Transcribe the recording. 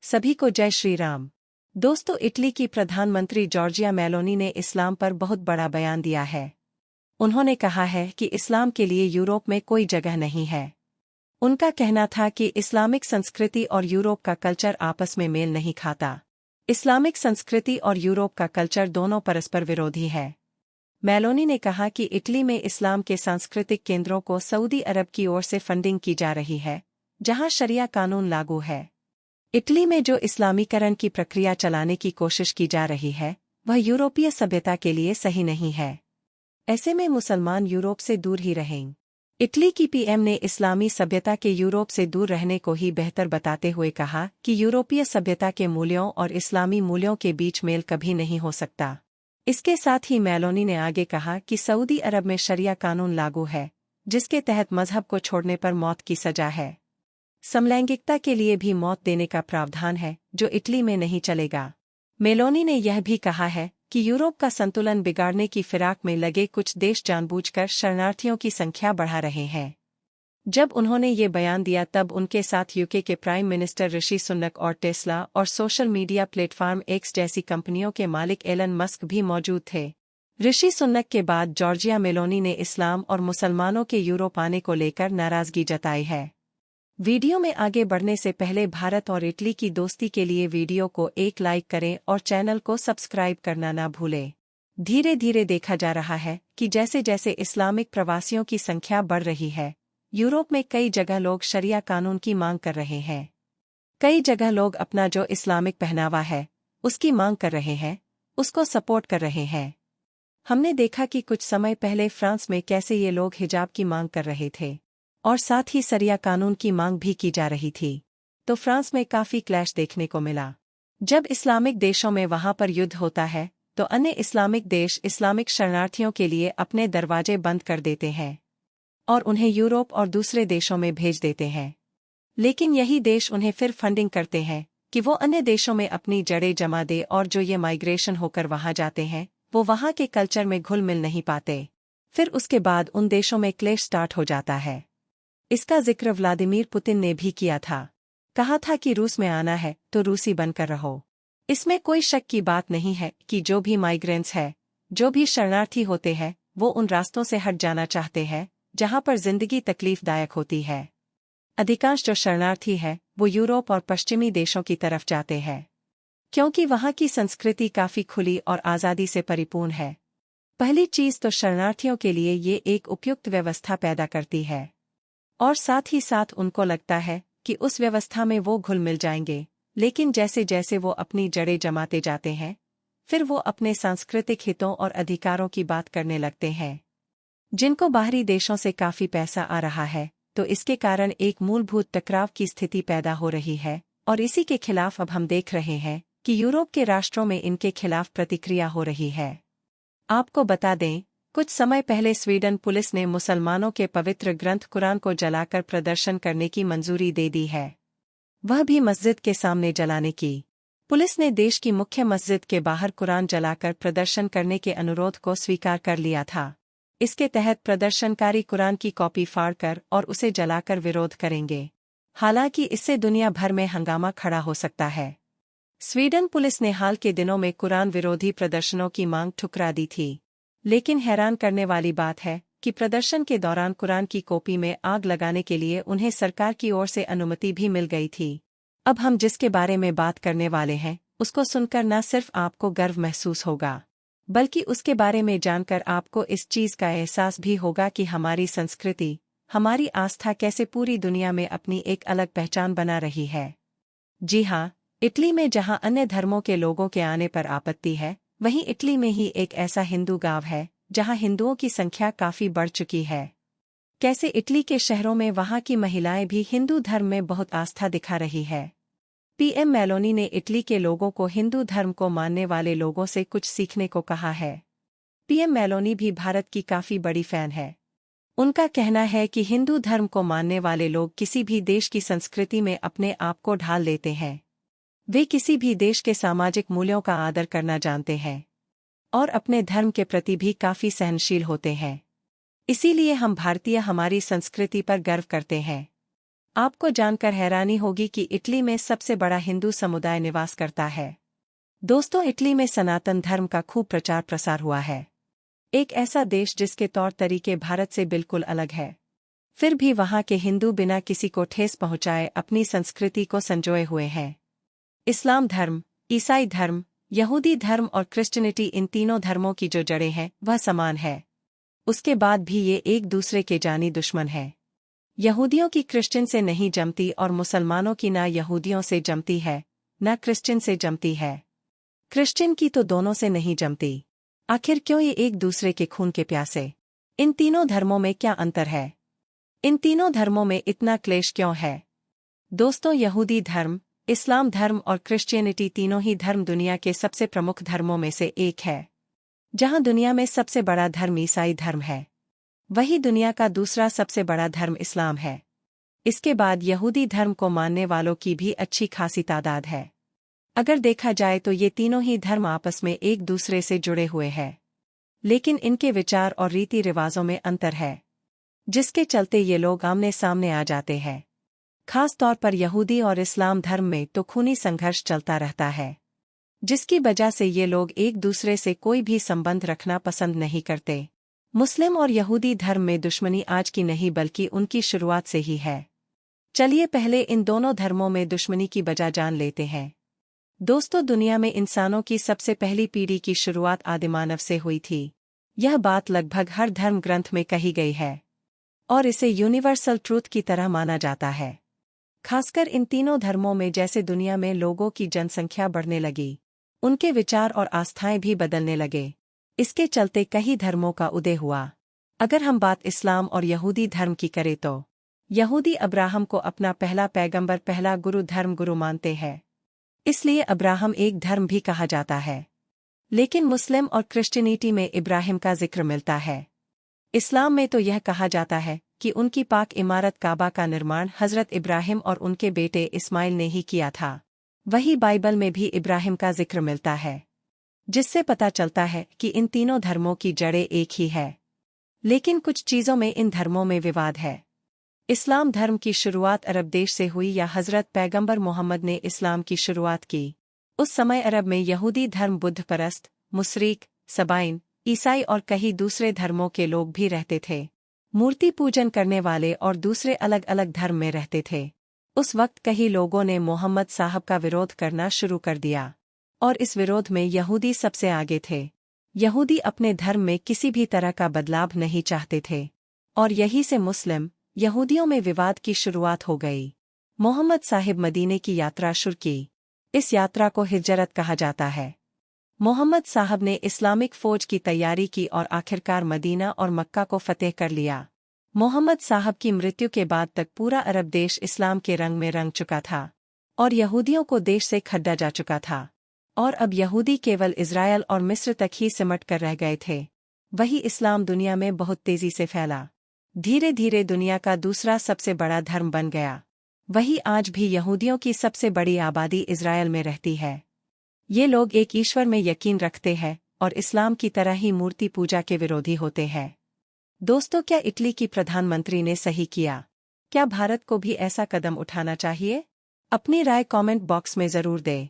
सभी को जय श्री राम। दोस्तों, इटली की प्रधानमंत्री जॉर्जिया मेलोनी ने इस्लाम पर बहुत बड़ा बयान दिया है। उन्होंने कहा है कि इस्लाम के लिए यूरोप में कोई जगह नहीं है। उनका कहना था कि इस्लामिक संस्कृति और यूरोप का कल्चर आपस में मेल नहीं खाता। इस्लामिक संस्कृति और यूरोप का कल्चर दोनों परस्पर विरोधी है। मेलोनी ने कहा कि इटली में इस्लाम के सांस्कृतिक केंद्रों को सऊदी अरब की ओर से फंडिंग की जा रही है, जहां शरिया कानून लागू है। इटली में जो इस्लामीकरण की प्रक्रिया चलाने की कोशिश की जा रही है, वह यूरोपीय सभ्यता के लिए सही नहीं है। ऐसे में मुसलमान यूरोप से दूर ही रहें। इटली की पीएम ने इस्लामी सभ्यता के यूरोप से दूर रहने को ही बेहतर बताते हुए कहा कि यूरोपीय सभ्यता के मूल्यों और इस्लामी मूल्यों के बीच मेल कभी नहीं हो सकता। इसके साथ ही मेलोनी ने आगे कहा कि सऊदी अरब में शरिया कानून लागू है, जिसके तहत मजहब को छोड़ने पर मौत की सजा है। समलैंगिकता के लिए भी मौत देने का प्रावधान है, जो इटली में नहीं चलेगा। मेलोनी ने यह भी कहा है कि यूरोप का संतुलन बिगाड़ने की फिराक में लगे कुछ देश जानबूझकर शरणार्थियों की संख्या बढ़ा रहे हैं। जब उन्होंने ये बयान दिया तब उनके साथ यूके के प्राइम मिनिस्टर ऋषि सुनक और टेस्ला और सोशल मीडिया प्लेटफॉर्म एक्स जैसी कंपनियों के मालिक एलन मस्क भी मौजूद थे। ऋषि सुनक के बाद जॉर्जिया मेलोनी ने इस्लाम और मुसलमानों के यूरोप आने को लेकर नाराजगी जताई है। वीडियो में आगे बढ़ने से पहले भारत और इटली की दोस्ती के लिए वीडियो को एक लाइक करें और चैनल को सब्सक्राइब करना ना भूलें। धीरे धीरे देखा जा रहा है कि जैसे जैसे इस्लामिक प्रवासियों की संख्या बढ़ रही है, यूरोप में कई जगह लोग शरिया कानून की मांग कर रहे हैं। कई जगह लोग अपना जो इस्लामिक पहनावा है, उसकी मांग कर रहे हैं, उसको सपोर्ट कर रहे हैं। हमने देखा कि कुछ समय पहले फ्रांस में कैसे ये लोग हिजाब की मांग कर रहे थे और साथ ही शरिया कानून की मांग भी की जा रही थी। तो फ्रांस में काफी क्लैश देखने को मिला। जब इस्लामिक देशों में वहां पर युद्ध होता है, तो अन्य इस्लामिक देश इस्लामिक शरणार्थियों के लिए अपने दरवाजे बंद कर देते हैं और उन्हें यूरोप और दूसरे देशों में भेज देते हैं। लेकिन यही देश उन्हें फिर फंडिंग करते हैं कि वो अन्य देशों में अपनी जड़ें जमा दे, और जो ये माइग्रेशन होकर वहां जाते हैं, वो वहां के कल्चर में घुल मिल नहीं पाते। फिर उसके बाद उन देशों में क्लेश स्टार्ट हो जाता है। इसका जिक्र व्लादिमीर पुतिन ने भी किया था। कहा था कि रूस में आना है तो रूसी बनकर रहो। इसमें कोई शक की बात नहीं है कि जो भी माइग्रेंट्स है, जो भी शरणार्थी होते हैं, वो उन रास्तों से हट जाना चाहते हैं जहां पर जिंदगी तकलीफदायक होती है। अधिकांश जो शरणार्थी है वो यूरोप और पश्चिमी देशों की तरफ जाते हैं, क्योंकि वहां की संस्कृति काफी खुली और आज़ादी से परिपूर्ण है। पहली चीज तो शरणार्थियों के लिए ये एक उपयुक्त व्यवस्था पैदा करती है, और साथ ही साथ उनको लगता है कि उस व्यवस्था में वो घुल मिल जाएंगे। लेकिन जैसे जैसे वो अपनी जड़ें जमाते जाते हैं, फिर वो अपने सांस्कृतिक हितों और अधिकारों की बात करने लगते हैं, जिनको बाहरी देशों से काफी पैसा आ रहा है। तो इसके कारण एक मूलभूत टकराव की स्थिति पैदा हो रही है, और इसी के खिलाफ अब हम देख रहे हैं कि यूरोप के राष्ट्रों में इनके खिलाफ प्रतिक्रिया हो रही है। आपको बता दें, कुछ समय पहले स्वीडन पुलिस ने मुसलमानों के पवित्र ग्रंथ कुरान को जलाकर प्रदर्शन करने की मंजूरी दे दी है, वह भी मस्जिद के सामने जलाने की। पुलिस ने देश की मुख्य मस्जिद के बाहर कुरान जलाकर प्रदर्शन करने के अनुरोध को स्वीकार कर लिया था। इसके तहत प्रदर्शनकारी कुरान की कॉपी फाड़कर और उसे जलाकर विरोध करेंगे। हालांकि इससे दुनिया भर में हंगामा खड़ा हो सकता है। स्वीडन पुलिस ने हाल के दिनों में कुरान विरोधी प्रदर्शनों की मांग ठुकरा दी थी। लेकिन हैरान करने वाली बात है कि प्रदर्शन के दौरान कुरान की कॉपी में आग लगाने के लिए उन्हें सरकार की ओर से अनुमति भी मिल गई थी। अब हम जिसके बारे में बात करने वाले हैं, उसको सुनकर न सिर्फ आपको गर्व महसूस होगा, बल्कि उसके बारे में जानकर आपको इस चीज का एहसास भी होगा कि हमारी संस्कृति, हमारी आस्था कैसे पूरी दुनिया में अपनी एक अलग पहचान बना रही है। जी हाँ, इटली में जहाँ अन्य धर्मों के लोगों के आने पर आपत्ति है, वहीं इटली में ही एक ऐसा हिंदू गांव है जहां हिंदुओं की संख्या काफी बढ़ चुकी है। कैसे इटली के शहरों में वहां की महिलाएं भी हिंदू धर्म में बहुत आस्था दिखा रही है। पीएम मेलोनी ने इटली के लोगों को हिंदू धर्म को मानने वाले लोगों से कुछ सीखने को कहा है। पीएम मेलोनी भी भारत की काफी बड़ी फैन है। उनका कहना है कि हिंदू धर्म को मानने वाले लोग किसी भी देश की संस्कृति में अपने आप को ढाल लेते हैं। वे किसी भी देश के सामाजिक मूल्यों का आदर करना जानते हैं और अपने धर्म के प्रति भी काफी सहनशील होते हैं। इसीलिए हम भारतीय हमारी संस्कृति पर गर्व करते हैं। आपको जानकर हैरानी होगी कि इटली में सबसे बड़ा हिंदू समुदाय निवास करता है। दोस्तों, इटली में सनातन धर्म का खूब प्रचार प्रसार हुआ है। एक ऐसा देश जिसके तौर तरीके भारत से बिल्कुल अलग है, फिर भी वहाँ के हिंदू बिना किसी को ठेस पहुँचाए अपनी संस्कृति को संजोए हुए हैं। इस्लाम धर्म, ईसाई धर्म, यहूदी धर्म और क्रिश्चियनिटी, इन तीनों धर्मों की जो जड़ें हैं वह समान है। उसके बाद भी ये एक दूसरे के जानी दुश्मन हैं। यहूदियों की क्रिश्चियन से नहीं जमती और मुसलमानों की ना यहूदियों से जमती है ना क्रिश्चियन से जमती है। क्रिश्चियन की तो दोनों से नहीं जमती। आखिर क्यों ये एक दूसरे के खून के प्यासे? इन तीनों धर्मों में क्या अंतर है? इन तीनों धर्मों में इतना क्लेश क्यों है? दोस्तों, यहूदी धर्म, इस्लाम धर्म और क्रिश्चियनिटी, तीनों ही धर्म दुनिया के सबसे प्रमुख धर्मों में से एक है। जहां दुनिया में सबसे बड़ा धर्म ईसाई धर्म है, वही दुनिया का दूसरा सबसे बड़ा धर्म इस्लाम है। इसके बाद यहूदी धर्म को मानने वालों की भी अच्छी खासी तादाद है। अगर देखा जाए तो ये तीनों ही धर्म आपस में एक दूसरे से जुड़े हुए हैं, लेकिन इनके विचार और रीति रिवाजों में अंतर है, जिसके चलते ये लोग आमने सामने आ जाते हैं। खास तौर पर यहूदी और इस्लाम धर्म में तो खूनी संघर्ष चलता रहता है, जिसकी वजह से ये लोग एक दूसरे से कोई भी संबंध रखना पसंद नहीं करते। मुस्लिम और यहूदी धर्म में दुश्मनी आज की नहीं बल्कि उनकी शुरुआत से ही है। चलिए पहले इन दोनों धर्मों में दुश्मनी की वजह जान लेते हैं। दोस्तों, दुनिया में इंसानों की सबसे पहली पीढ़ी की शुरुआत आदिमानव से हुई थी। यह बात लगभग हर धर्म ग्रंथ में कही गई है और इसे यूनिवर्सल ट्रूथ की तरह माना जाता है। खासकर इन तीनों धर्मों में जैसे दुनिया में लोगों की जनसंख्या बढ़ने लगी, उनके विचार और आस्थाएं भी बदलने लगे। इसके चलते कई धर्मों का उदय हुआ। अगर हम बात इस्लाम और यहूदी धर्म की करें तो यहूदी अब्राहम को अपना पहला पैगंबर, पहला गुरु, धर्म गुरु मानते हैं, इसलिए अब्राहम एक धर्म भी कहा जाता है। लेकिन मुस्लिम और क्रिश्चियनिटी में इब्राहिम का जिक्र मिलता है। इस्लाम में तो यह कहा जाता है कि उनकी पाक इमारत काबा का निर्माण हजरत इब्राहिम और उनके बेटे इस्माइल ने ही किया था। वही बाइबल में भी इब्राहिम का जिक्र मिलता है, जिससे पता चलता है कि इन तीनों धर्मों की जड़ें एक ही है। लेकिन कुछ चीज़ों में इन धर्मों में विवाद है। इस्लाम धर्म की शुरुआत अरब देश से हुई या हजरत पैगंबर मोहम्मद ने इस्लाम की शुरुआत की? उस समय अरब में यहूदी धर्म, बुद्ध परस्त, मुशरिक, सबाइन, ईसाई और कई दूसरे धर्मों के लोग भी रहते थे। मूर्ति पूजन करने वाले और दूसरे अलग अलग धर्म में रहते थे। उस वक्त कई लोगों ने मोहम्मद साहब का विरोध करना शुरू कर दिया और इस विरोध में यहूदी सबसे आगे थे। यहूदी अपने धर्म में किसी भी तरह का बदलाव नहीं चाहते थे और यही से मुस्लिम यहूदियों में विवाद की शुरुआत हो गई। मोहम्मद साहिब मदीने की यात्रा शुरू की। इस यात्रा को हिजरत कहा जाता है। मोहम्मद साहब ने इस्लामिक फौज की तैयारी की और आखिरकार मदीना और मक्का को फतेह कर लिया। मोहम्मद साहब की मृत्यु के बाद तक पूरा अरब देश इस्लाम के रंग में रंग चुका था और यहूदियों को देश से खड्डा जा चुका था और अब यहूदी केवल इज़राइल और मिस्र तक ही सिमट कर रह गए थे। वही इस्लाम दुनिया में बहुत तेजी से फैला, धीरे धीरे दुनिया का दूसरा सबसे बड़ा धर्म बन गया। वही आज भी यहूदियों की सबसे बड़ी आबादी इज़राइल में रहती है। ये लोग एक ईश्वर में यकीन रखते हैं और इस्लाम की तरह ही मूर्ति पूजा के विरोधी होते हैं। दोस्तों, क्या इटली की प्रधानमंत्री ने सही किया? क्या भारत को भी ऐसा कदम उठाना चाहिए? अपनी राय कमेंट बॉक्स में जरूर दें।